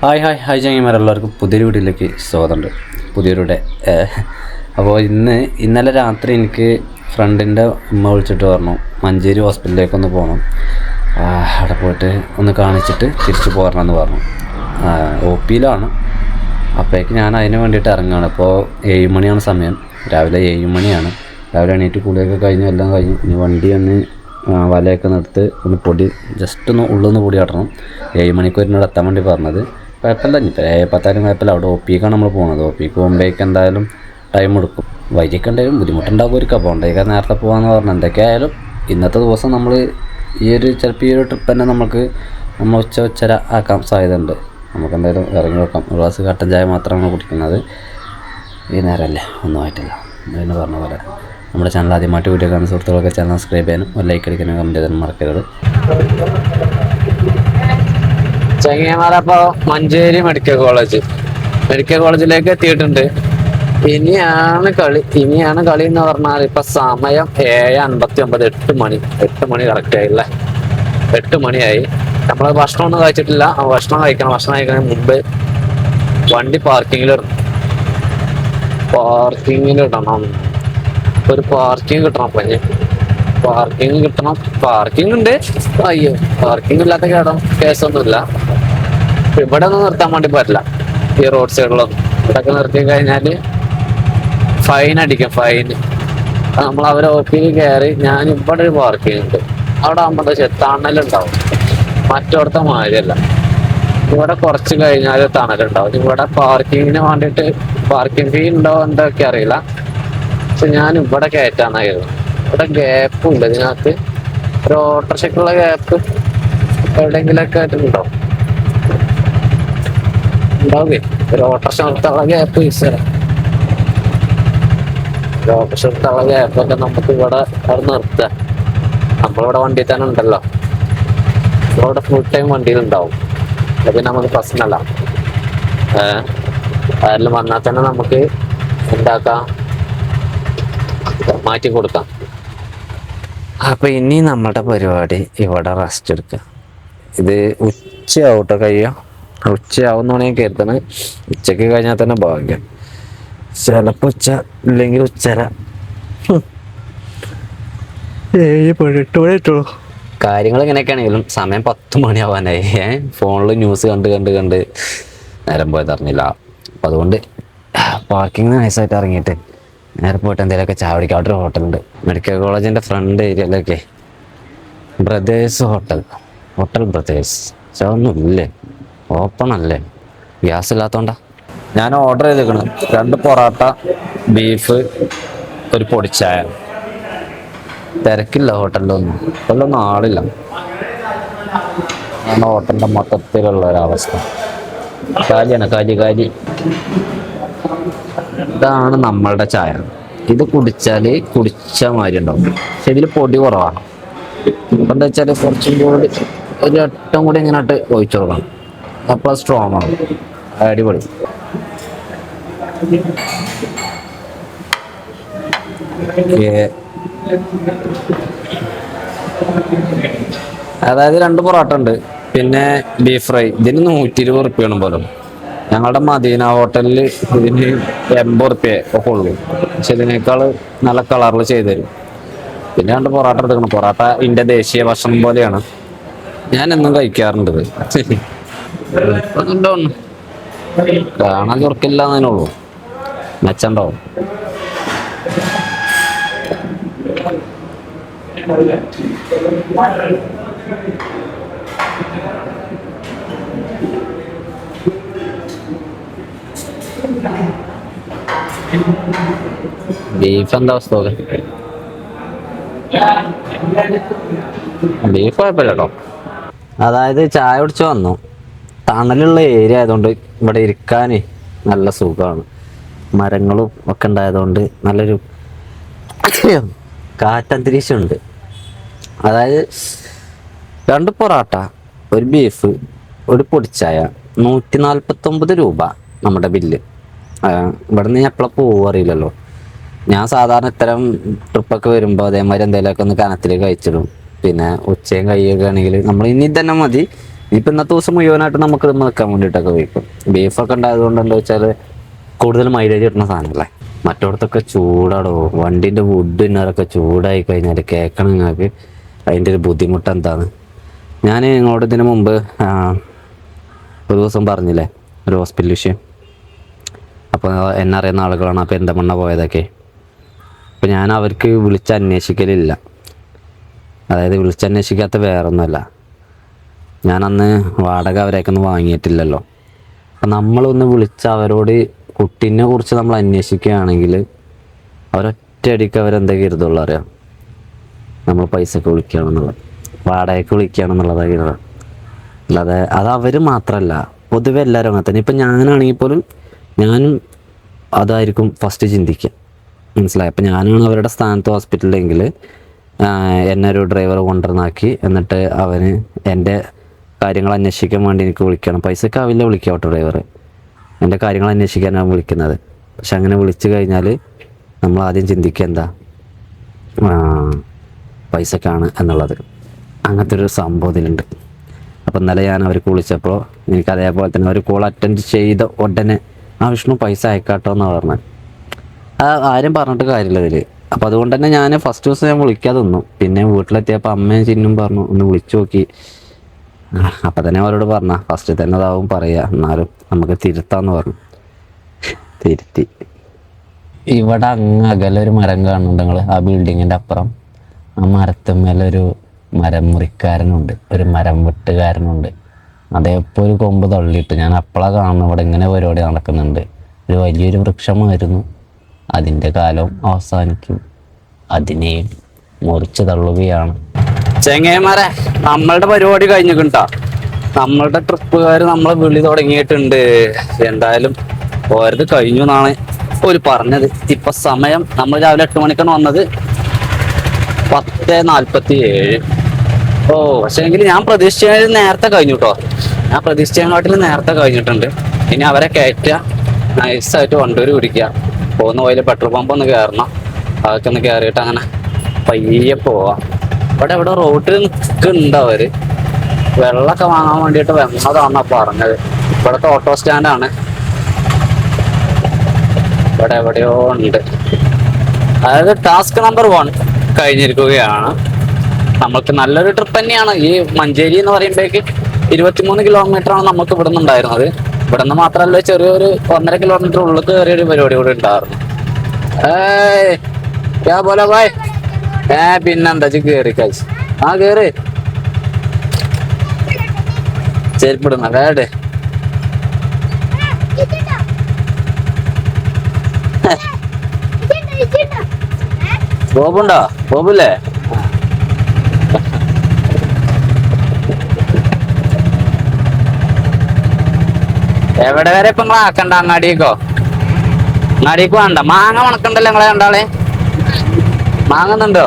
Hi hi hi ചങ്ങന്മാരെല്ലാവർക്കും പുതിയൊരു വീഡിയോയിലേക്ക് സ്വാഗതമുണ്ട്. പുതിയൊരുടെ അപ്പോൾ ഇന്നലെ രാത്രി എനിക്ക് ഫ്രണ്ടിൻ്റെ ഉമ്മ വിളിച്ചിട്ട് പറഞ്ഞു മഞ്ചേരി ഹോസ്പിറ്റലിലേക്കൊന്ന് പോകണം, അവിടെ പോയിട്ട് ഒന്ന് കാണിച്ചിട്ട് തിരിച്ച് പോരണമെന്ന് പറഞ്ഞു. OP-യിലാണ്. അപ്പോഴേക്ക് ഞാൻ അതിന് വേണ്ടിയിട്ട് ഇറങ്ങുകയാണ്. ഇപ്പോൾ 7 മണിയാണ് സമയം, രാവിലെ 7 മണിയാണ്. രാവിലെ എണീറ്റ് കുളിയൊക്കെ കഴിഞ്ഞു, എല്ലാം കഴിഞ്ഞു. ഇനി വണ്ടി ഒന്ന് വലയൊക്കെ നിർത്ത് ഒന്ന് പൊടി ജസ്റ്റ് ഒന്ന് ഉള്ളൊന്ന് പൊടി കാട്ടണം. 7 മണിക്ക് എന്നോട് എത്താൻ വേണ്ടി പറഞ്ഞത്. കുഴപ്പമില്ല, ഇനിയിപ്പോൾ 7:10 കുഴപ്പമില്ല. അവിടെ OP-ക്കാണ് നമ്മൾ പോകുന്നത്. OP-ക്ക് പോകുമ്പോഴേക്ക് എന്തായാലും ടൈം എടുക്കും, വൈകിയൊക്കെ എന്തായാലും ബുദ്ധിമുട്ടുണ്ടാകുമായിരിക്കും. അപ്പോൾ ഉണ്ടെങ്കിൽ നേരത്തെ പോകാമെന്ന് പറഞ്ഞു. എന്തൊക്കെയായാലും ഇന്നത്തെ ദിവസം നമ്മൾ ചിലപ്പോൾ ഈ ഒരു ട്രിപ്പ് തന്നെ നമ്മൾ ഉച്ചര ആക്കാൻ സാധ്യതയുണ്ട്. നമുക്ക് എന്തായാലും ഇറങ്ങി വെക്കാം. ഒരു ഗ്ലാസ് കട്ടൻ ചായ മാത്രമാണ് കുടിക്കുന്നത്. ഈ നേരമല്ലേ, ഒന്നും ആയിട്ടില്ല. എന്ന് പറഞ്ഞ പോലെ നമ്മുടെ ചാനൽ ആദ്യമായിട്ട് വീഡിയോ കാണുന്ന സുഹൃത്തുക്കളൊക്കെ ചാനൽ സബ്സ്ക്രൈബ് ചെയ്യാനും ഒരു ലൈക്ക് അടിക്കാനും കമൻറ്റ് ചെയ്യാനും മറക്കരുത്. ചങ്ങന്മാരപ്പോൾ മഞ്ചേരി മെഡിക്കൽ കോളേജിലേക്ക് എത്തിയിട്ടുണ്ട്. ഇനിയാണ് കളി എന്ന് പറഞ്ഞാൽ ഇപ്പൊ സമയം 7:59. 8 മണി കറക്റ്റ് ആയില്ലേ? 8 മണിയായി. നമ്മൾ ഭക്ഷണം ഒന്നും കഴിച്ചിട്ടില്ല. ഭക്ഷണം കഴിക്കുന്നതിന് മുമ്പ് വണ്ടി പാർക്കിങ്ങിലിടണം. ഒരു പാർക്കിംഗ് കിട്ടണം. അപ്പം പാർക്കിംഗ് ഉണ്ട്. അയ്യോ, പാർക്കിംഗ് ഇല്ലാത്ത കേസൊന്നുമില്ല. ഇവിടെ ഒന്നും നിർത്താൻ വേണ്ടി പറ്റില്ല. ഈ റോഡ് സൈഡിലൊന്നും ഇവിടെയൊക്കെ നിർത്തി കഴിഞ്ഞാൽ ഫൈൻ അടിക്കും. നമ്മൾ അവരെ OP-യിൽ കയറി ഞാൻ ഇവിടെ ഒരു പാർക്കിംഗ് ഉണ്ട്. അവിടെ ആകുമ്പോൾ തണലുണ്ടാവും. മറ്റോടത്തെ മാതിരിയല്ല. ഇവിടെ കുറച്ച് കഴിഞ്ഞാൽ തണലുണ്ടാവും. ഇവിടെ പാർക്കിങ്ങിന് വേണ്ടിയിട്ട് പാർക്കിംഗ് ഫീ ഉണ്ടോ എന്തൊക്കെ അറിയില്ല. പക്ഷെ ഞാൻ ഇവിടെ കയറ്റാന്നായിരുന്നു. ഇവിടെ ഗ്യാപ്പും ഉണ്ട് ഇതിനകത്ത്. ഒരു ഓട്ടോറിക്ഷയ്ക്കുള്ള ഗ്യാപ്പ് എവിടെയെങ്കിലൊക്കെ ആയിട്ടുണ്ടോ? ഉണ്ടാവുകയെ ഒരു ഓട്ടോറിക്ഷ നിർത്താനുള്ള ഗ്യാപ്പ് ഓട്ടോറിക്ഷ നിർത്താനുള്ള ഗ്യാപ്പൊക്കെ നമുക്ക് ഇവിടെ അവിടെ നിർത്താം. നമ്മളിവിടെ വണ്ടിയിൽ തന്നെ ഉണ്ടല്ലോ. ഇവിടെ ഫുൾ ടൈം വണ്ടിയിലുണ്ടാവും. അത് നമുക്ക് പ്രശ്നമല്ല. അതിൽ വന്നാൽ തന്നെ നമുക്ക് എന്താക്കാം, മാറ്റി കൊടുക്കാം. അപ്പൊ ഇനി നമ്മുടെ പരിപാടി ഇവിടെ റെസ്റ്റ് എടുക്കുക. ഇത് ഉച്ചയാവട്ടെ കഴിയാം. ഉച്ചയാവുന്നാണ് ഞാൻ കരുതുന്നത്. ഉച്ചക്ക് കഴിഞ്ഞാൽ തന്നെ ഭാഗ്യം. ചിലപ്പോൾ ഉച്ച ഇല്ലെങ്കിൽ ഉച്ചര. 7-8 മണി. കാര്യങ്ങൾ ഇങ്ങനെയൊക്കെയാണെങ്കിലും സമയം 10 മണിയാവാനായി. ഫോണിൽ ന്യൂസ് കണ്ട് നേരം പോയത് അറിഞ്ഞില്ല. അപ്പം അതുകൊണ്ട് പാർക്കിംഗ് നൈസായിട്ട് ഇറങ്ങിയിട്ട് നേരെ പോയിട്ട് എന്തെങ്കിലുമൊക്കെ ചായ കുടിക്കാം. അവിടെ ഒരു ഹോട്ടലുണ്ട് മെഡിക്കൽ കോളേജിൻ്റെ ഫ്രണ്ട് ഏരിയയിലൊക്കെ. Brothers hotel brothers. പക്ഷെ അതൊന്നും ഇല്ലേ, ഓപ്പൺ അല്ലേ? ഗ്യാസ് ഇല്ലാത്തതുകൊണ്ടാ. ഞാൻ ഓർഡർ ചെയ്തേക്കണം 2 പൊറോട്ട, ബീഫ്, ഒരു പൊടിച്ചായ. തിരക്കില്ല ഹോട്ടലിലൊന്നും ആളില്ല. ആണ് ഹോട്ടലിൻ്റെ മൊത്തത്തിലുള്ള ഒരവസ്ഥ. കാലി. ഇതാണ് നമ്മളുടെ ചായ. ഇത് കുടിച്ച മാതിരി ഉണ്ടാവും. പക്ഷെ ഇതിൽ പൊടി കുറവാണ്. ഇപ്പം എന്താ വെച്ചാൽ കുറച്ചും കൂടി ഒരു വട്ടം കൂടി ഇങ്ങനെയായിട്ട് ഒഴിച്ചു കൊടുക്കണം. അപ്പോൾ സ്ട്രോങ് ആണ്. അടിപൊളി. അതായത് 2 പൊറോട്ട ഉണ്ട്, പിന്നെ ബീഫ് ഫ്രൈ. ഇതിന് 120 റുപ്യാണ് പോലും. ഞങ്ങളുടെ മദീന ഹോട്ടലിൽ ഇതിന് 80 റുപ്യ ഒക്കെ ഉള്ളൂ. പക്ഷെ ഇതിനേക്കാൾ നല്ല കളറിൽ ചെയ്തു തരും. പിന്നെ 2 പൊറോട്ട എടുക്കണം. പൊറോട്ട എൻ്റെ ദേശീയ ഭക്ഷണം പോലെയാണ്. ഞാൻ എന്നും കഴിക്കാറുണ്ട്. കാണാൻ ചുരുക്കില്ല എന്നതിനുള്ളൂ, മെച്ചുണ്ടാവും. ബീഫ് എന്താ അവസ്ഥ? ബീഫ് കുഴപ്പമില്ല കേട്ടോ. അതായത് ചായ കുടിച്ച് വന്നു. തണലുള്ള ഏരിയ ആയതുകൊണ്ട് ഇവിടെ ഇരിക്കാൻ നല്ല സുഖമാണ്. മരങ്ങളും ഒക്കെ ഉണ്ടായതുകൊണ്ട് നല്ലൊരു കാറ്റന്തരീക്ഷമുണ്ട്. അതായത് 2 പൊറോട്ട, ഒരു ബീഫ്, ഒരു പൊടിച്ചായ, 149 രൂപ നമ്മുടെ ബില്ല്. ഇവിടെ നിന്ന് എപ്പോഴും പോകും അറിയില്ലല്ലോ. ഞാൻ സാധാരണ ഇത്തരം ട്രിപ്പൊക്കെ വരുമ്പോൾ അതേമാതിരി എന്തെങ്കിലുമൊക്കെ ഒന്ന് കനത്തിൽ കഴിച്ചിടും. പിന്നെ ഉച്ചയും കൈയൊക്കെ ആണെങ്കിൽ നമ്മൾ ഇനി തന്നെ മതി ഇനിയിപ്പോൾ ഇന്നത്തെ ദിവസം മുഴുവനായിട്ട് നമുക്ക് ഇത് നിൽക്കാൻ വേണ്ടിയിട്ടൊക്കെ വയ്ക്കും. ബീഫൊക്കെ ഉണ്ടായതുകൊണ്ട് എന്താ വെച്ചാൽ കൂടുതൽ മൈലേജ് കിട്ടുന്ന സാധനമല്ലേ. മറ്റോടത്തൊക്കെ ചൂടാടോ, വണ്ടീൻ്റെ വുഡ് ഇന്നറൊക്കെ ചൂടായി കഴിഞ്ഞാൽ കേൾക്കണം നിങ്ങൾക്ക് അതിൻ്റെ ഒരു ബുദ്ധിമുട്ട് എന്താണ്. ഞാൻ ഇങ്ങോട്ട് ഇതിന് മുമ്പ് ഒരു ദിവസം പറഞ്ഞില്ലേ ഒരു ഹോസ്പിറ്റൽ വിഷയം. അപ്പോൾ എന്നെ അറിയുന്ന ആളുകളാണ് അപ്പോൾ പെരിന്തൽമണ്ണ പോയതൊക്കെ. അപ്പോൾ ഞാൻ അവർക്ക് വിളിച്ചന്വേഷിക്കലില്ല. അതായത് വിളിച്ചന്വേഷിക്കാത്ത വേറൊന്നുമല്ല, ഞാനന്ന് വാടക അവരേക്കൊന്നും വാങ്ങിയിട്ടില്ലല്ലോ. അപ്പം നമ്മളൊന്ന് വിളിച്ച് അവരോട് കുട്ടീനെ കുറിച്ച് നമ്മൾ അന്വേഷിക്കുകയാണെങ്കിൽ അവരൊറ്റയടിക്ക് അവരെന്താ കരുതുള്ളൂ അറിയാം, നമ്മൾ പൈസക്ക് വിളിക്കുകയാണെന്നുള്ളത്, വാടകയ്ക്ക് വിളിക്കുകയാണെന്നുള്ളതാണ് കരുതുക. അല്ലാതെ അത് അവർ മാത്രമല്ല, പൊതുവെ എല്ലാവരും അങ്ങനെ തന്നെ. ഇപ്പം ഞാനാണെങ്കിൽ പോലും ഞാനും അതായിരിക്കും ഫസ്റ്റ് ചിന്തിക്കുക, മനസ്സിലായി. അപ്പം ഞാനാണ് അവരുടെ സ്ഥാനത്ത് ഹോസ്പിറ്റലിലെങ്കിൽ എന്നെ ഒരു ഡ്രൈവർ കൊണ്ടുവന്നാക്കി എന്നിട്ട് അവന് എൻ്റെ കാര്യങ്ങൾ അന്വേഷിക്കാൻ വേണ്ടി എനിക്ക് വിളിക്കണം. പൈസക്കാവില്ല വിളിക്കുക ഓട്ടോ ഡ്രൈവർ, എൻ്റെ കാര്യങ്ങൾ അന്വേഷിക്കാനാണ് വിളിക്കുന്നത്. പക്ഷെ അങ്ങനെ വിളിച്ചു കഴിഞ്ഞാൽ നമ്മൾ ആദ്യം ചിന്തിക്കുക എന്താ, പൈസക്കാണ് എന്നുള്ളത്. അങ്ങനത്തെ ഒരു സംഭവം ഇതിലുണ്ട്. അപ്പോൾ ഇന്നലെ ഞാൻ അവർക്ക് വിളിച്ചപ്പോൾ എനിക്ക് അതേപോലെ തന്നെ ഒരു കോൾ അറ്റൻഡ് ചെയ്ത ഉടനെ വിഷ്ണു പൈസ അയക്കാട്ടോ എന്നാണ് പറഞ്ഞത്. ആരും പറഞ്ഞിട്ട് കാര്യമില്ല ഇതിൽ. അപ്പോൾ അതുകൊണ്ട് തന്നെ ഞാൻ ഫസ്റ്റ് ദിവസം ഞാൻ വിളിക്കാതെ നിന്നു. പിന്നെ വീട്ടിലെത്തിയപ്പോൾ അമ്മയും ചിന്നും പറഞ്ഞു ഒന്ന് വിളിച്ചു നോക്കി. അപ്പം തന്നെ അവരോട് പറഞ്ഞ ഫസ്റ്റ് തന്നെ അതാവും പറയുക, എന്നാലും നമുക്ക് തിരുത്താന്ന് പറഞ്ഞു. തിരുത്തി. ഇവിടെ അങ്ങ് അകലൊരു മരം കാണുന്നുണ്ട് നിങ്ങൾ, ആ ബിൽഡിങ്ങിൻ്റെ അപ്പുറം. ആ മരത്തുമ്മേലൊരു മരം മുറിക്കാരനുണ്ട്, ഒരു മരം വെട്ടുകാരനുണ്ട്. അതേപ്പോൾ ഒരു കൊമ്പ് തള്ളിയിട്ട് ഞാൻ അപ്പോഴാണ് കാണുന്നത് ഇവിടെ ഇങ്ങനെ പരിപാടി നടക്കുന്നുണ്ട്. ഒരു വലിയൊരു വൃക്ഷമായിരുന്നു, അതിൻ്റെ കാലം അവസാനിക്കും, അതിനെയും മുറിച്ച് തള്ളുകയാണ്. ചെങ്ങന്മാരെ, നമ്മളുടെ പരിപാടി കഴിഞ്ഞിട്ടാ. നമ്മളുടെ ട്രിപ്പുകാർ നമ്മളെ വിളി തുടങ്ങിയിട്ടുണ്ട്. എന്തായാലും ഓരത് കഴിഞ്ഞു എന്നാണ് ഒരു പറഞ്ഞത്. ഇപ്പൊ സമയം നമ്മൾ രാവിലെ 8 മണിക്കാണ് വന്നത്, 10:47. പക്ഷെ എങ്കിൽ ഞാൻ പ്രതീക്ഷിച്ചതിൽ നേരത്തെ കഴിഞ്ഞു കേട്ടോ. ഞാൻ പ്രതീക്ഷിച്ചതിനെക്കാട്ടിലും നേരത്തെ കഴിഞ്ഞിട്ടുണ്ട്. ഇനി അവരെ കയറ്റുക, നൈസായിട്ട് വണ്ടൂർ പിടിക്കുക, പോകുന്ന വഴിയിൽ പെട്രോൾ പമ്പ് ഒന്ന് കയറണം. അതൊക്കെ ഒന്ന് കയറിയിട്ട് അങ്ങനെ പയ്യെ പോവാം. ഇവിടെ റോട്ടിൽ നിൽക്കുന്നുണ്ട് അവര്, വെള്ളമൊക്കെ വാങ്ങാൻ വേണ്ടിയിട്ട് വന്നതാണെന്നാ പറഞ്ഞത്. ഇവിടുത്തെ ഓട്ടോ സ്റ്റാൻഡാണ്, ഇവിടെ എവിടെയോ ഉണ്ട്. അതായത് ടാസ്ക് നമ്പർ 1 കഴിഞ്ഞിരിക്കുകയാണ്. നമ്മൾക്ക് നല്ലൊരു ട്രിപ്പ് തന്നെയാണ്. ഈ മഞ്ചേരി എന്ന് പറയുമ്പോഴേക്ക് 23 കിലോമീറ്ററാണ് നമുക്ക് ഇവിടെ നിന്ന് ഉണ്ടായിരുന്നത്. ഇവിടെ നിന്ന് മാത്രമല്ല, ചെറിയൊരു 1.5 കിലോമീറ്റർ ഉള്ളിൽ കയറിയൊരു പരിപാടി കൂടെ ഉണ്ടായിരുന്നു. പോലെ ഭായ് പിന്നെന്താ കേറി കഴിച്ച് കേറി ചെരുപ്പിടുന്ന വേടേ. ബോബുണ്ടോ? ബോബുല്ലേ? എവിടെ വരെ ഇപ്പൊ നിങ്ങളെ ആക്കണ്ട? അങ്ങാടിക്കോ? അങ്ങാടിക്ക് വേണ്ട. മാങ്ങ മണക്കണ്ടല്ലോ നിങ്ങളെ കണ്ടാളെ? മാങ്ങുന്നുണ്ടോ?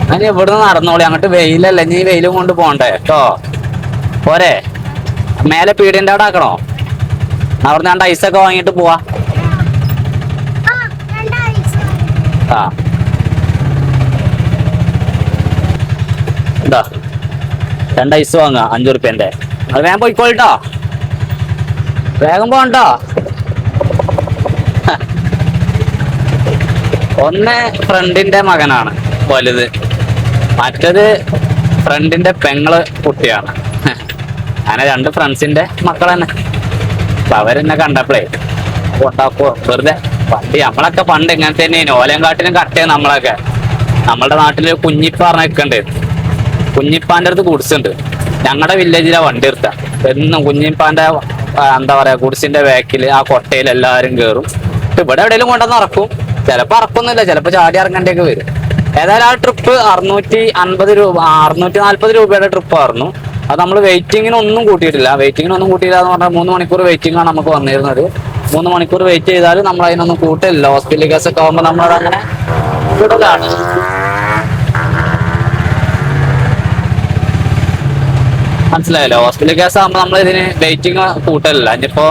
ഞാൻ ഇവിടുന്ന് നടന്നോളി, അങ്ങോട്ട് വെയിലല്ലേ, നീ വെയിലും കൊണ്ട് പോണ്ടേ കേട്ടോ. പോരെ? മേലെ പീടിയൻ്റെ അവിടെ ആക്കണോ? അവിടുന്ന് 2 ഐസൊക്കെ വാങ്ങിട്ട് പോവാ. എന്താ 2 ഐസ് വാങ്ങാ 5 ഉറുപ്പ്യൻ്റെ. അത് വേഗം പോയിക്കോളിട്ടോ, വേഗം പോകണ്ടോ. ഒന്ന് ഫ്രണ്ടിന്റെ മകനാണ് വലുത്, മറ്റത് ഫ്രണ്ടിന്റെ പെങ്ങള് കുട്ടിയാണ്. അങ്ങനെ 2 ഫ്രണ്ട്സിന്റെ മക്കൾ തന്നെ. അപ്പൊ അവരെന്നെ കണ്ടപ്പോഴേ കൊണ്ടാക്കോ വെറുതെ വണ്ടി. നമ്മളൊക്കെ പണ്ട് ഇങ്ങനത്തെ തന്നെ ഓലങ്കാട്ടിനും കട്ടേ. നമ്മളുടെ നാട്ടില് കുഞ്ഞിപ്പ പറഞ്ഞ നിൽക്കണ്ട്. കുഞ്ഞിപ്പാന്റെ അടുത്ത് കുടിച്ചുണ്ട്. ഞങ്ങളുടെ വില്ലേജിലെ വണ്ടി എടുത്ത എന്നും കുഞ്ഞിപ്പാന്റെ എന്താ പറയാ ഗുഡ്സിന്റെ ബാക്കിൽ ആ കൊട്ടയിൽ എല്ലാവരും കയറും. ഇവിടെ എവിടെയെങ്കിലും കൊണ്ടുവന്ന് ഇറക്കും. ചിലപ്പോ ഇറക്കൊന്നുമില്ല, ചിലപ്പോ ചാടി ഇറങ്ങേണ്ടിയൊക്കെ വരും. ഏതായാലും ആ ട്രിപ്പ് 650 രൂപ 640 രൂപയുടെ ട്രിപ്പായിരുന്നു. അത് നമ്മൾ വെയിറ്റിങ്ങിനൊന്നും കൂട്ടിയിട്ടില്ല. വെയിറ്റിങ്ങിനൊന്നും കൂട്ടിയില്ല എന്ന് പറഞ്ഞാൽ 3 മണിക്കൂർ വെയിറ്റിംഗ് ആണ് നമുക്ക് വന്നിരുന്നത്. 3 മണിക്കൂർ വെയിറ്റ് ചെയ്താലും നമ്മൾ അതിനൊന്നും കൂട്ടില്ല. ഹോസ്പിറ്റൽ കേസൊക്കെ ആകുമ്പോൾ നമ്മളതങ്ങനെ വിടലാണ്. മനസ്സിലായല്ലോ? ഹോസ്പിറ്റൽ കേസ് ആകുമ്പോൾ നമ്മൾ ഇതിന് വെയിറ്റിംഗ് കൂട്ടലില്ല. ഇനിയിപ്പോ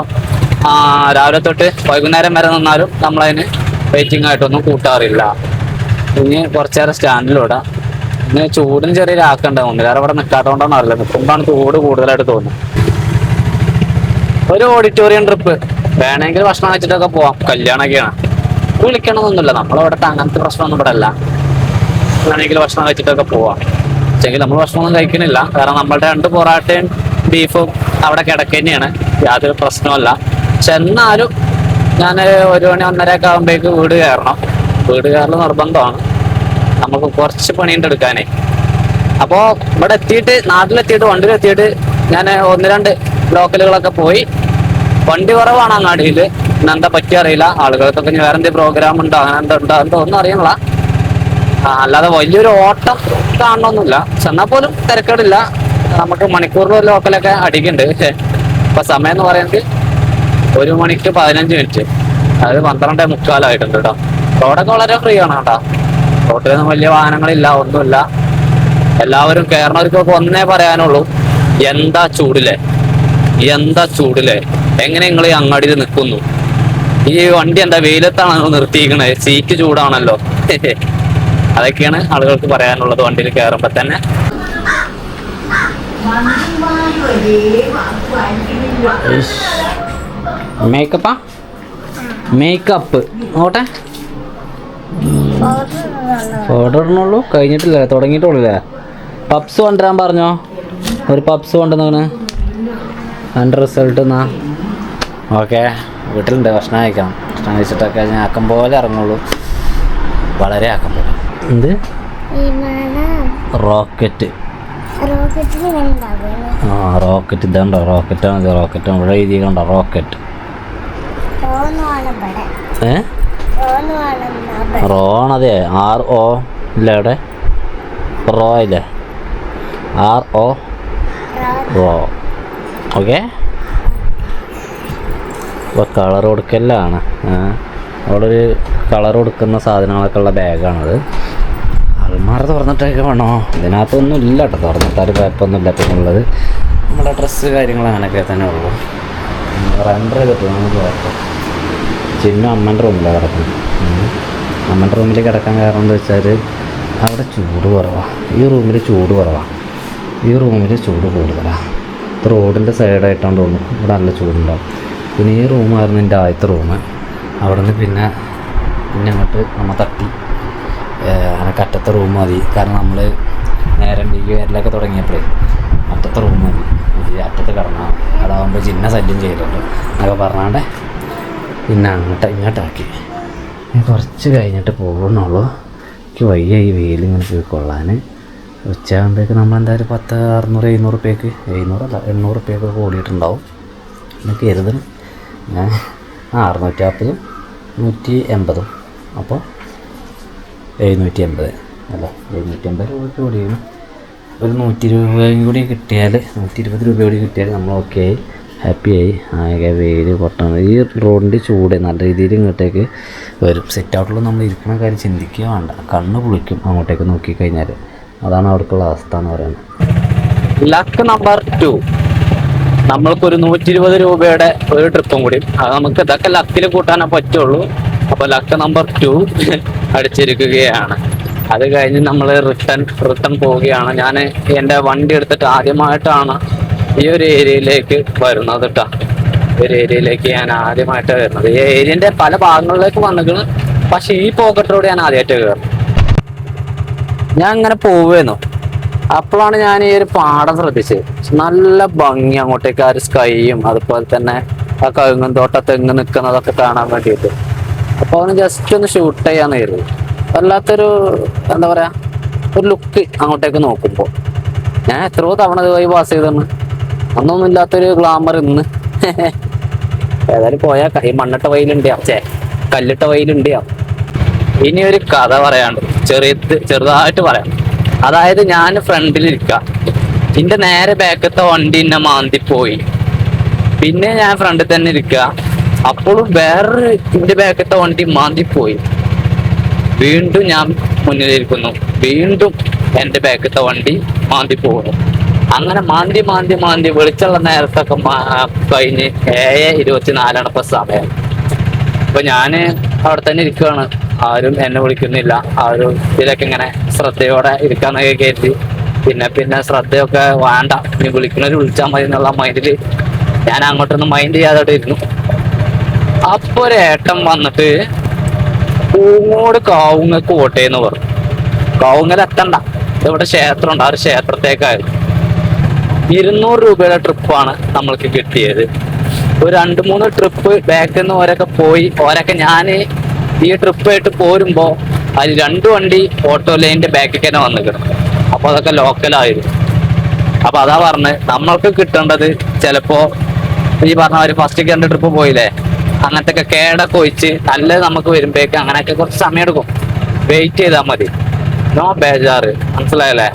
രാവിലെ തൊട്ട് വൈകുന്നേരം വരെ നിന്നാലും നമ്മളതിന് വെയിറ്റിംഗ് ആയിട്ടൊന്നും കൂട്ടാറില്ല. ഇനി കുറച്ചേരം സ്റ്റാൻഡിലൂടെ പിന്നെ ചൂടിന് ചെറിയൊരു ആക്കുണ്ടാവും. ഒന്നിലേറെ ഇവിടെ നിൽക്കാത്തതുകൊണ്ടാണ് അറിയില്ല. നിൽക്കുമ്പോഴാണ് ചൂട് കൂടുതലായിട്ട് തോന്നുന്നത്. ഒരു ഓഡിറ്റോറിയം ട്രിപ്പ് വേണമെങ്കിൽ ഭക്ഷണം കഴിച്ചിട്ടൊക്കെ പോവാം. കല്യാണമൊക്കെയാണ്, വിളിക്കണമെന്നൊന്നുമില്ല. നമ്മളവിടുത്തെ അങ്ങനത്തെ പ്രശ്നമൊന്നും ഇവിടെ അല്ല. വേണമെങ്കിൽ ഭക്ഷണം കഴിച്ചിട്ടൊക്കെ പോവാം. പക്ഷെങ്കിൽ നമ്മൾ ഭക്ഷണമൊന്നും കഴിക്കണില്ല. കാരണം നമ്മളുടെ 2 പൊറാട്ടയും ബീഫും അവിടെ കിടക്ക തന്നെയാണ്, യാതൊരു പ്രശ്നമല്ല. പക്ഷെ എന്നാലും ഞാൻ 1 മണി 1:30 ഒക്കെ ആകുമ്പോഴേക്ക് വീട് കയറണം. വീട് കയറൽ നിർബന്ധമാണ്. നമുക്ക് കുറച്ച് പണിയുണ്ട് എടുക്കാനേ. അപ്പോൾ ഇവിടെ എത്തിയിട്ട്, നാട്ടിലെത്തിയിട്ട്, വണ്ടിയിലെത്തിയിട്ട് ഞാൻ 1-2 ലോക്കലുകളൊക്കെ പോയി. വണ്ടി കുറവാണ് അങ്ങാടിയിൽ. ഇന്നെന്താ പറ്റി അറിയില്ല. ആളുകൾക്കൊക്കെ ഇനി വേറെ എന്തെങ്കിലും പ്രോഗ്രാം ഉണ്ടോ, അങ്ങനെ എന്താ ഉണ്ടോ ഒന്നും അറിയണില്ല. അല്ലാതെ വലിയൊരു ഓട്ടം കാണണമെന്നില്ല. എന്നാൽ പോലും തിരക്കേടില്ല. നമുക്ക് മണിക്കൂറിൽ ലോക്കലൊക്കെ അടിക്കുന്നുണ്ട്. ഇപ്പൊ സമയം എന്ന് പറയുന്നത് 1 മണിക്ക് 15 മിനിറ്റ്, അതായത് 12:45 കേട്ടോ. റോഡൊക്കെ വളരെ ഫ്രീ ആണ് കേട്ടോ. റോഡിലൊന്നും വലിയ വാഹനങ്ങളില്ല, ഒന്നുമില്ല. എല്ലാവരും കയറുന്നവർക്കൊക്കെ ഒന്നേ പറയാനുള്ളൂ, എന്താ ചൂടില്ലേ, എന്താ ചൂടില്ലേ, എങ്ങനെ നിങ്ങൾ ഈ അങ്ങാടിയിൽ നിൽക്കുന്നു, ഈ വണ്ടി എന്താ വെയിലത്താണല്ലോ നിർത്തിയിരിക്കണേ, സീറ്റ് ചൂടാണല്ലോ. അതൊക്കെയാണ് ആളുകൾക്ക് പറയാനുള്ളത് വണ്ടിയിൽ കയറുമ്പോ തന്നെ. മേക്കപ്പാ, മേക്കപ്പ് നോട്ടെ. ഓർഡർ ഇടണുള്ളൂ, കഴിഞ്ഞിട്ടില്ല, തുടങ്ങിയിട്ടുള്ളൂല്ലേ. പപ്സ് കൊണ്ടുവരാൻ പറഞ്ഞോ, ഒരു പപ്സ് കൊണ്ടുവന്നാണ് എൻ്റെ റിസൾട്ട് എന്നാ. ഓക്കെ, വീട്ടിലുണ്ട്, ഭക്ഷണം കഴിക്കാം. ഭക്ഷണം കഴിച്ചിട്ടൊക്കെ ഞാൻ ആക്കം പോലെ ഇറങ്ങുള്ളൂ, വളരെ ആക്കം പോലെ. എന്ത് റോക്കറ്റ്? ആ റോക്കറ്റ്, ഇതുണ്ടോ റോക്കറ്റാണ്, റോക്കറ്റാണ് ഇവിടെ എഴുതിയിട്ടുണ്ടോ റോക്കറ്റ്. റോൺ, അതെ, RO ഇല്ല ഇവിടെ, റോ ഇല്ലേ, RO റോ. ഓക്കെ, ഇപ്പോൾ കളർ കൊടുക്കലാണ്. അവിടെ ഒരു കളർ കൊടുക്കുന്ന സാധനങ്ങളൊക്കെ ഉള്ള ബാഗാണത്. അൽമാറ തുറന്നിട്ടൊക്കെ വേണോ, ഇതിനകത്തൊന്നും ഇല്ല കേട്ടോ, തുറന്നിട്ടാൽ കുഴപ്പമൊന്നുമില്ല. പിന്നെ ഉള്ളത് നമ്മുടെ ഡ്രസ്സ് കാര്യങ്ങൾ അങ്ങനെയൊക്കെ തന്നെ ഉള്ളൂ. റെൻഡർ ചെയ്തിട്ട് നമുക്ക് കുഴപ്പം. ചിന്നു അമ്മൻ്റെ റൂമിലാണ് കിടക്കുന്നത്. അമ്മൻ്റെ റൂമിൽ കിടക്കാൻ കാരണം എന്താ വെച്ചാൽ അവിടെ ചൂട് കുറവാണ്, ഈ റൂമിൽ ചൂട് കുറവാണ്, ഈ റൂമിൽ ചൂട് കൂടുതലാണ്. ഇത് റോഡിൻ്റെ സൈഡായിട്ടാണ് തോന്നുന്നു, ഇവിടെ നല്ല ചൂടുണ്ടാവും. പിന്നെ ഈ റൂമായിരുന്നു എൻ്റെ ആദ്യത്തെ റൂം. അവിടെ നിന്ന് പിന്നെ അങ്ങോട്ട് നമ്മൾ തട്ടി എനിക്ക് അറ്റത്തെ റൂം മതി. കാരണം നമ്മൾ നേരെ വരലൊക്കെ തുടങ്ങിയപ്പോഴേ അറ്റത്തെ റൂം മതി, അറ്റത്ത് കിടന്നാൽ അതാകുമ്പോൾ ചിന്ന ശല്യം ചെയ്തിട്ടുണ്ട് എന്നൊക്കെ പറഞ്ഞാണ്ട് പിന്നെ ഇങ്ങോട്ടാക്കി. കുറച്ച് കഴിഞ്ഞിട്ട് പോകുന്നുള്ളൂ. എനിക്ക് വയ്യ ഈ വെയിലിങ്ങനെ പോയി കൊള്ളാൻ. ഉച്ചയാകുമ്പോഴേക്ക് നമ്മളെന്തായാലും 600-700 റുപ്യക്ക്, 800 റുപ്യക്ക് ഓടിയിട്ടുണ്ടാവും എന്നൊക്കെ കരുതണം ഞാൻ. 640, 180, അപ്പോൾ 780 അല്ല 780 രൂപയ്ക്ക് ഓടിയാണ്. ഒരു 100 രൂപയും കൂടി കിട്ടിയാൽ, 120 രൂപ കൂടി കിട്ടിയാൽ നമ്മൾ ഓക്കെ ആയി, ഹാപ്പിയായി. ആകെ വെയിൽ പൊട്ടാണ്, ഈ റോഡിൻ്റെ ചൂട് നല്ല രീതിയിൽ ഇങ്ങോട്ടേക്ക് വരും. സെറ്റ് ഔട്ടിൽ നമ്മൾ ഇരിക്കുന്ന കാര്യം ചിന്തിക്കുക വേണ്ട, കണ്ണ് പുളിക്കും അങ്ങോട്ടേക്ക് നോക്കിക്കഴിഞ്ഞാൽ. അതാണ് അവർക്കുള്ള അവസ്ഥ എന്ന് പറയുന്നത്. ലക്ക് നമ്പർ 2, നമ്മൾക്കൊരു 120 രൂപയുടെ ഒരു ട്രിപ്പും കൂടി. അത് നമുക്ക് ഇതൊക്കെ ലക്കിൽ കൂട്ടാനേ പറ്റുള്ളൂ. അപ്പോൾ ലക്ക് നമ്പർ 2 അടിച്ചിരിക്കുകയാണ്. അത് കഴിഞ്ഞ് നമ്മൾ റിട്ടേൺ പോവുകയാണ്. ഞാൻ എൻ്റെ വണ്ടി എടുത്തിട്ട് ആദ്യമായിട്ടാണ് ഈ ഒരു ഏരിയയിലേക്ക് വരുന്നത് കേട്ടോ. ഒരു ഏരിയയിലേക്ക് ഞാൻ ആദ്യമായിട്ട് വരുന്നത്. ഈ ഏരിയൻ്റെ പല ഭാഗങ്ങളിലേക്ക് വന്നിട്ട്, പക്ഷെ ഈ പോക്കറ്റ് റോഡ് ഞാൻ ആദ്യമായിട്ട് കയറും. ഞാൻ ഇങ്ങനെ പോവുമായിരുന്നു, അപ്പോഴാണ് ഞാൻ ഈ ഒരു പാടം ശ്രദ്ധിച്ചത്. നല്ല ഭംഗി അങ്ങോട്ടേക്ക്, ആ ഒരു സ്കൈയും അതുപോലെ തന്നെ ആ കഴുങ്ങും തോട്ടം തെങ്ങ് നിൽക്കുന്നതൊക്കെ കാണാൻ വേണ്ടിയിട്ട്. അപ്പോൾ അവന് ജസ്റ്റ് ഒന്ന് ഷൂട്ട് ചെയ്യാന്ന് കരുതി. വല്ലാത്തൊരു എന്താ പറയാ, ഒരു ലുക്ക് അങ്ങോട്ടേക്ക് നോക്കുമ്പോൾ. ഞാൻ എത്രയോ തവണ ഇതുവഴി പാസ് ചെയ്താണ്, ഒന്നൊന്നും ഇല്ലാത്തൊരു ഗ്ലാമർ ഇന്ന്. ഏതായാലും പോയാൽ ഈ മണ്ണിട്ട വയലുണ്ടാവും, കല്ലിട്ട വയലുണ്ടാവും. ഇനി ഒരു കഥ പറയാണ്ട്, ചെറുതായിട്ട് പറയാം. അതായത് ഞാൻ ഫ്രണ്ടിലിരിക്കുക, എൻ്റെ നേരെ ബാക്കത്തെ വണ്ടി എന്നെ മാന്തിപ്പോയി. പിന്നെ ഞാൻ ഫ്രണ്ടിൽ തന്നെ ഇരിക്കുക, അപ്പോഴും വേറൊരു എൻ്റെ ബാക്കത്തെ വണ്ടി മാന്തിപ്പോയി. വീണ്ടും ഞാൻ മുന്നിലിരിക്കുന്നു, വീണ്ടും എൻ്റെ ബാക്കത്തെ വണ്ടി മാന്തിപ്പോകുന്നു. അങ്ങനെ മാന്തി വെളിച്ചുള്ള നേരത്തൊക്കെ കഴിഞ്ഞ് 7:24 ഇപ്പൊ സമയം. അപ്പൊ ഞാൻ അവിടെ തന്നെ ഇരിക്കുകയാണ്. ആരും എന്നെ വിളിക്കുന്നില്ല. ആ ഒരു ഇതിലൊക്കെ ഇങ്ങനെ ശ്രദ്ധയോടെ ഇരിക്കാന്നൊക്കെ കരുതി. പിന്നെ ശ്രദ്ധയൊക്കെ വേണ്ട, നീ വിളിക്കുന്നവർ വിളിച്ചാൽ മതി എന്നുള്ള മൈൻഡിൽ ഞാൻ അങ്ങോട്ടൊന്നും മൈൻഡ് ചെയ്യാതെ ഇരുന്നു. അപ്പൊ ഒരു ഏട്ടൻ വന്നിട്ട് പൂങ്ങോട് കാവുങ്ങക്ക് ഓട്ടേന്ന് പറഞ്ഞു. കാവുങ്ങൽ എത്തണ്ട, ഇവിടെ ക്ഷേത്രമുണ്ട്, ആ ഒരു ക്ഷേത്രത്തേക്കായിരുന്നു. 200 രൂപയുടെ ട്രിപ്പാണ് നമ്മൾക്ക് കിട്ടിയത്. ഒരു 2-3 ട്രിപ്പ് ബാക്കിൽ നിന്ന് ഓരൊക്കെ പോയി. ഓരൊക്കെ ഞാൻ ഈ ട്രിപ്പായിട്ട് പോരുമ്പോ അതിൽ 2 വണ്ടി ഓട്ടോ ലൈനിന്റെ ബാക്കിൽ തന്നെ വന്നിക്കണം. അപ്പൊ അതൊക്കെ ലോക്കലായിരുന്നു. അപ്പൊ അതാ പറഞ്ഞ് നമ്മൾക്ക് കിട്ടേണ്ടത് ചിലപ്പോ ഈ പറഞ്ഞ ഒരു ഫസ്റ്റ് 2 ട്രിപ്പ് പോയില്ലേ, അങ്ങനത്തെ ഒക്കെ കേടൊക്കെ ഒഴിച്ച് നല്ലത് നമുക്ക് വരുമ്പോഴേക്ക് അങ്ങനെയൊക്കെ കുറച്ച് സമയം എടുക്കും. വെയിറ്റ് ചെയ്താൽ മതി, നോ ബേജാറ്. മനസ്സിലായല്ലേ?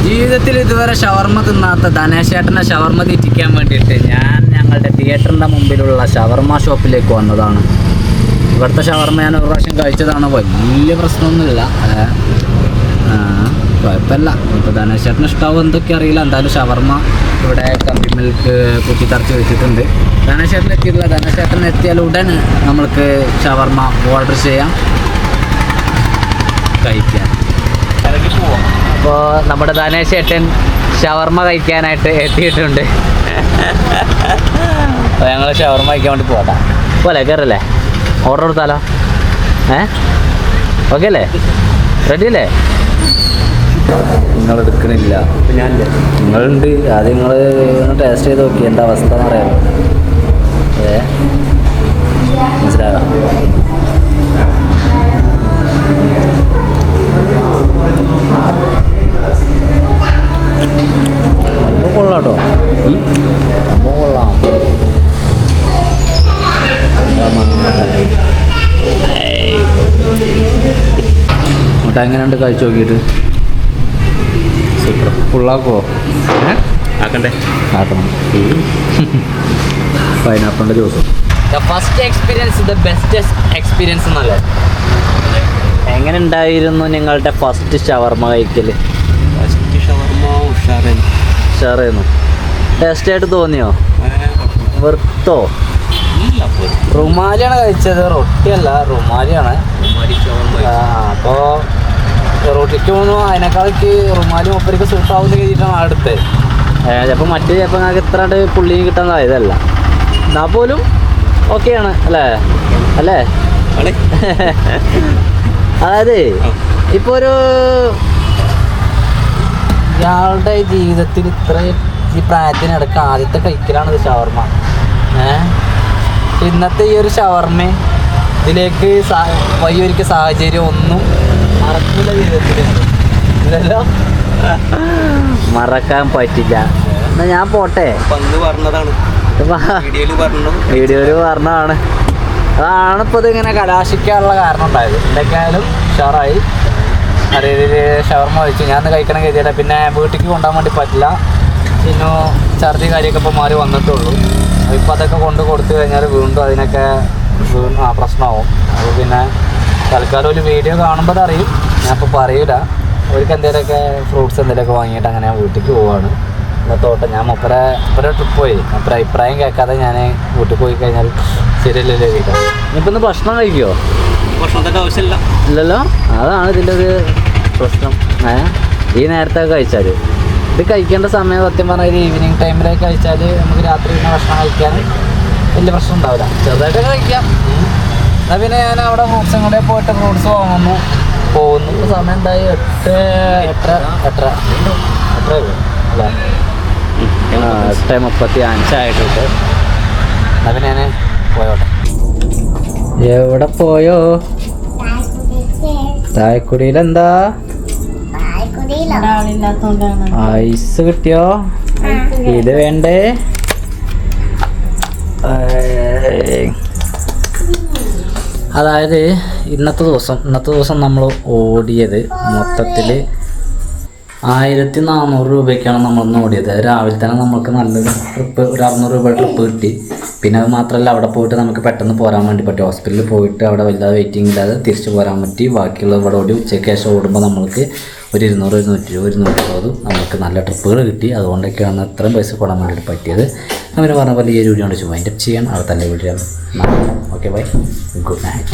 ജീവിതത്തിൽ ഇതുവരെ ഷവർമ്മ തിന്നാത്ത ധനേശേട്ടനെ ഷവർമ്മ തീറ്റിക്കാൻ വേണ്ടിയിട്ട് ഞാൻ ഞങ്ങളുടെ തിയേറ്ററിൻ്റെ മുമ്പിലുള്ള ഷവർമ്മ ഷോപ്പിലേക്ക് വന്നതാണ്. ഇവിടുത്തെ ഷവർമ്മ ഞാൻ ഒരു പ്രാവശ്യം കഴിച്ചതാണ്, വലിയ പ്രശ്നമൊന്നുമില്ല, കുഴപ്പമില്ല. ഇപ്പോൾ ധനേശേട്ടന് ഇഷ്ടാവും എന്തൊക്കെ അറിയില്ല. എന്തായാലും ഷവർമ്മ ഇവിടെ കമ്പി മിൽക്ക് കുത്തിത്തറച്ച് വെച്ചിട്ടുണ്ട്. ധനേശേട്ടൻ എത്തിയിട്ടില്ല. ധനേശേട്ടൻ എത്തിയാൽ ഉടൻ നമ്മൾക്ക് ഷവർമ്മ ഓർഡർ ചെയ്യാം, കഴിക്കാം. അപ്പോൾ നമ്മുടെ ധനേശേട്ടൻ ഷവർമ്മ കഴിക്കാനായിട്ട് എത്തിയിട്ടുണ്ട്. അപ്പോൾ ഞങ്ങൾ ഷവർമ്മ കഴിക്കാൻ വേണ്ടി പോകട്ടെ. പോലെ കയറല്ലേ, ഓർഡർ കൊടുത്താലോ? ഓക്കെ അല്ലേ? റെഡി അല്ലേ? നിങ്ങൾ എടുക്കണില്ല, നിങ്ങളുണ്ട്. ആദ്യം നിങ്ങൾ ടേസ്റ്റ് ചെയ്ത് നോക്കി എന്താ അവസ്ഥ എന്ന് പറയാമോ? മനസ്സിലാകാം. കൊള്ളാട്ടോ, കൊള്ളാം. എന്നിട്ട് എങ്ങനെയുണ്ട് കഴിച്ചു നോക്കിയിട്ട്? സൂപ്പർ. ഫുള്ളാക്കുമോ? ആക്കണം. പൈനാപ്പിളിൻ്റെ juice. First experience the best experience എന്നല്ലേ? എങ്ങനെ ഉണ്ടായിരുന്നു നിങ്ങളുടെ ഫസ്റ്റ് ഷവർമ്മ കഴിക്കൽ? ഫസ്റ്റ് ഷവർമ്മ ഉഷാറായിരുന്നു. ടേസ്റ്റായിട്ട് തോന്നിയോ? വെറുത്തോ? റുമാലിയാണ് കഴിച്ചത്, റൊട്ടിയല്ല, റുമാലിയാണ്. അപ്പോൾ റൊട്ടിക്ക് പോകുന്നു, അതിനേക്കാൾക്ക് റുമാലി മുപ്പരിക്ക് സൂട്ടാവുന്ന കരുതിയിട്ടാണ് അടുത്ത്. ചിലപ്പോൾ മറ്റേ ചിലപ്പോൾ ഞങ്ങൾക്ക് ഇത്ര പുള്ളിന് കിട്ടാതായതല്ല, എന്നാൽ പോലും ഓക്കെയാണ് അല്ലേ? അല്ലേ? അതായത് ഇപ്പോൾ ഒരു ഇയാളുടെ ജീവിതത്തിൽ ഇത്രയും ഈ പ്രായത്തിനിടയ്ക്ക് ആദ്യത്തെ കഴിക്കലാണിത് ഷവർമ്മ. ഇന്നത്തെ ഈ ഒരു ഷവർമ്മ ഇതിലേക്ക് വയ്യൊരുക്കിയ സാഹചര്യം ഒന്നും മറക്കില്ല ജീവിതത്തിൽ. ഇതല്ലോ മറക്കാൻ പറ്റില്ല. എന്നാൽ ഞാൻ പോട്ടെ. വീഡിയോയിൽ പറഞ്ഞതാണ്. അതാണ് ഇപ്പോൾ ഇതിങ്ങനെ കലാശിക്കാനുള്ള കാരണം ഉണ്ടായത്. എന്തൊക്കെയായാലും ഉഷാറായി. നല്ല രീതിയിൽ ഷവർമ്മ കഴിച്ചു. ഞാൻ കഴിക്കണം കരുതിയില്ല, പിന്നെ വീട്ടിലേക്ക് കൊണ്ടുപോകാൻ വേണ്ടി പറ്റില്ല. പിന്നെ ഛർദി കാര്യമൊക്കെ ഇപ്പോൾ മാറി വന്നിട്ടുള്ളൂ. ഇപ്പോൾ അതൊക്കെ കൊണ്ട് കൊടുത്തു കഴിഞ്ഞാൽ വീണ്ടും അതിനൊക്കെ പ്രശ്നമാവും. അപ്പോൾ പിന്നെ തൽക്കാലം ഒരു വീഡിയോ കാണുമ്പോൾ അതറിയും, ഞാൻ ഇപ്പോൾ പറയില്ല. അവർക്ക് എന്തെങ്കിലുമൊക്കെ ഫ്രൂട്ട്സ് എന്തെങ്കിലുമൊക്കെ വാങ്ങിയിട്ട് അങ്ങനെ ഞാൻ വീട്ടിലേക്ക് പോവാണ്. ഇന്നത്തോട്ടെ ഞാൻ മുപ്പര ട്രിപ്പ് പോയി, മുപ്പര അഭിപ്രായം കേൾക്കാതെ ഞാൻ വീട്ടിൽ പോയി കഴിഞ്ഞാൽ ശരിയല്ലല്ലോ കഴിക്കാം. ഇനിയിപ്പോൾ ഇന്ന് ഭക്ഷണം കഴിക്കുമോ? ഭക്ഷണത്തിൻ്റെ ആവശ്യമില്ല. ഇല്ലല്ലോ, അതാണ് ഇതിൻ്റെ ഒരു പ്രശ്നം. ഈ നേരത്തെ കഴിച്ചാൽ ഇത് കഴിക്കേണ്ട സമയം സത്യം പറഞ്ഞാൽ ഒരു ഈവനിങ് ടൈമിലേക്ക് കഴിച്ചാൽ നമുക്ക് രാത്രി പിന്നെ ഭക്ഷണം കഴിക്കാൻ വലിയ പ്രശ്നം ഉണ്ടാവില്ല. ചെറുതായിട്ടൊക്കെ കഴിക്കാം. എന്നാൽ പിന്നെ ഞാൻ അവിടെ ഫ്രൂട്ട്സും കൂടെ പോയിട്ട് ഫ്രൂട്ട്സ് വാങ്ങുന്നു, പോകുന്നു. സമയം എന്തായി? 8:35 അല്ലേ? 8:35 ആയിട്ടുണ്ട്. എന്നാൽ പിന്നെ ഞാൻ പോയോട്ടെ. എവിടെ പോയോ? ചായക്കുടിയിലെന്താ ഐസ് കിട്ടിയോ? ഇത് വേണ്ടേ? അതായത് ഇന്നത്തെ ദിവസം നമ്മൾ ഓടിയത് മൊത്തത്തിൽ 1400 രൂപയ്ക്കാണ് നമ്മളൊന്ന് ഓടിയത്. രാവിലെ തന്നെ നമുക്ക് നല്ലൊരു ട്രിപ്പ്, ഒരു 600 രൂപ ട്രിപ്പ് കിട്ടി. പിന്നെ അത് മാത്രമല്ല, അവിടെ പോയിട്ട് നമുക്ക് പെട്ടെന്ന് പോരാൻ വേണ്ടി പറ്റി. ഹോസ്പിറ്റലിൽ പോയിട്ട് അവിടെ വല്ലാതെ വെയിറ്റിംഗ് ഇല്ലാതെ തിരിച്ച് പോരാൻ പറ്റി. ബാക്കിയുള്ള ഇവിടെ ഓടി ഉച്ചയ്ക്ക് ശേഷം ഓടുമ്പോൾ നമ്മൾക്ക് ഒരു 200, 220, 230 നമുക്ക് നല്ല ട്രിപ്പുകൾ കിട്ടി. അതുകൊണ്ടൊക്കെയാണ് ഇത്രയും പൈസ പോടാൻ വേണ്ടിയിട്ട് പറ്റിയത്. അവർ പറഞ്ഞ പോലെ ഈ ഒരു വീഡിയോ കൊണ്ട് വൈൻഡപ്പ് ചെയ്യാൻ. അവിടെ തന്നെ video. Okay, bye, good night.